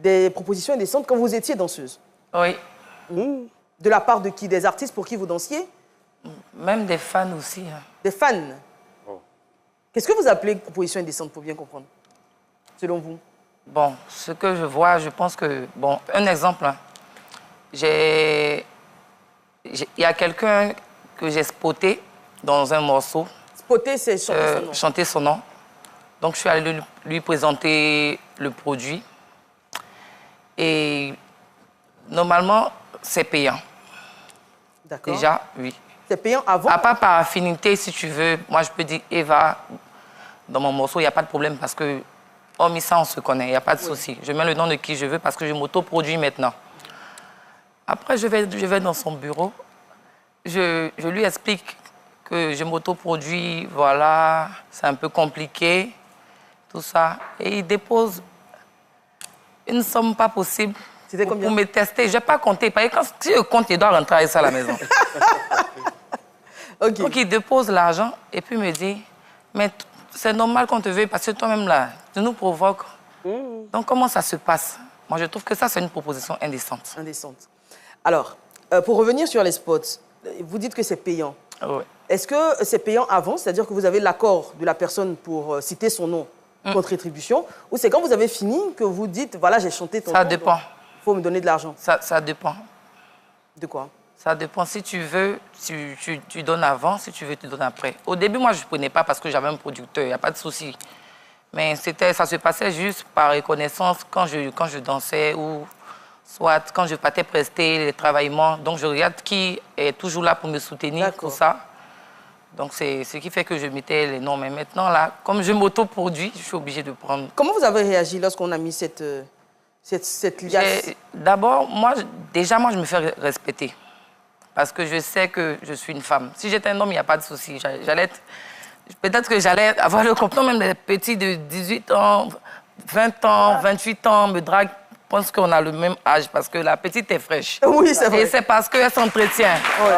des propositions indécentes quand vous étiez danseuse? Oui. De la part de qui? Des artistes pour qui vous dansiez? Même des fans aussi. Hein. Des fans? Qu'est-ce que vous appelez proposition indécente pour bien comprendre, selon vous? Bon, ce que je vois, je pense que... Bon, un exemple. Hein. Il y a quelqu'un que j'ai spoté dans un morceau. Spoté, c'est chanter son nom. Chanter son nom. Donc, je suis allée lui présenter le produit. Et normalement, c'est payant. D'accord. Déjà, oui. C'est payant avant? À part par affinité, si tu veux, moi, je peux dire Eva, dans mon morceau, il n'y a pas de problème parce que, hormis ça, on se connaît, il n'y a pas de souci. Je mets le nom de qui je veux parce que je m'auto-produis maintenant. Après, je vais dans son bureau. Je lui explique que je m'auto-produis, voilà, c'est un peu compliqué, tout ça. Et il dépose une somme pas possible pour me tester. Je ne vais pas compter, parce que si je compte, il doit rentrer avec ça à la maison. Okay. Donc, il dépose l'argent et puis me dit, mais c'est normal qu'on te veuille parce que toi-même, là, tu nous provoques. Donc, comment ça se passe? Moi, je trouve que ça, c'est une proposition indécente. Indécente. Alors, pour revenir sur les spots, vous dites que c'est payant. Oui. Est-ce que c'est payant avant, c'est-à-dire que vous avez l'accord de la personne pour citer son nom contre rétribution, ou c'est quand vous avez fini que vous dites, voilà, j'ai chanté ton nom. Ça dépend. Il faut me donner de l'argent. Ça dépend. De quoi? Ça dépend. Si tu veux, tu donnes avant. Si tu veux, tu donnes après. Au début, moi, je ne prenais pas parce que j'avais un producteur. Il n'y a pas de souci. Mais ça se passait juste par reconnaissance quand je dansais ou soit quand je partais prester les travaillements. Donc, je regarde qui est toujours là pour me soutenir, tout ça. Donc, c'est ce qui fait que je mettais les noms. Mais maintenant, là, comme je m'auto-produis, je suis obligée de prendre... Comment vous avez réagi lorsqu'on a mis cette liasse? D'abord, moi, je me fais respecter. Parce que je sais que je suis une femme. Si j'étais un homme, il n'y a pas de souci. Peut-être que j'allais avoir le complot, même les petits de 18 ans, 20 ans, 28 ans me draguent. Je pense qu'on a le même âge parce que la petite est fraîche. Oui, c'est vrai. Et c'est parce qu'elle s'entretient. Ouais.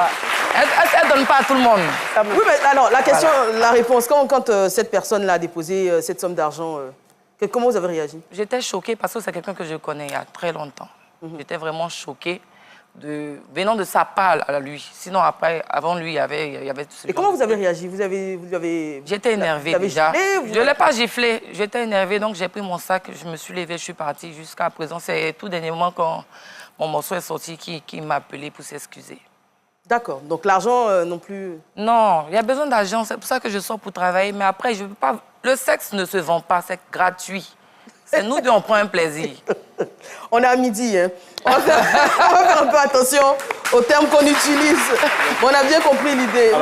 Elle ne donne pas à tout le monde. Oui, mais alors, la question, la réponse, quand cette personne-là a déposé cette somme d'argent, comment vous avez réagi? J'étais choquée parce que c'est quelqu'un que je connais il y a très longtemps. J'étais vraiment choquée venant de sa part à lui. Sinon, après, avant lui, il y avait... Et comment vous avez réagi? J'étais énervée déjà. Je ne l'ai pas giflé. J'étais énervée, donc j'ai pris mon sac, je me suis levée, je suis partie. Jusqu'à présent, c'est tout dernièrement quand mon morceau est sorti qui m'a appelé pour s'excuser. D'accord. Donc l'argent non plus... Non, il y a besoin d'argent. C'est pour ça que je sors pour travailler. Mais après, je ne peux pas... Le sexe ne se vend pas, c'est gratuit. C'est nous qui on prend un plaisir. On est à midi, hein. On va faire un peu attention aux termes qu'on utilise. On a bien compris l'idée.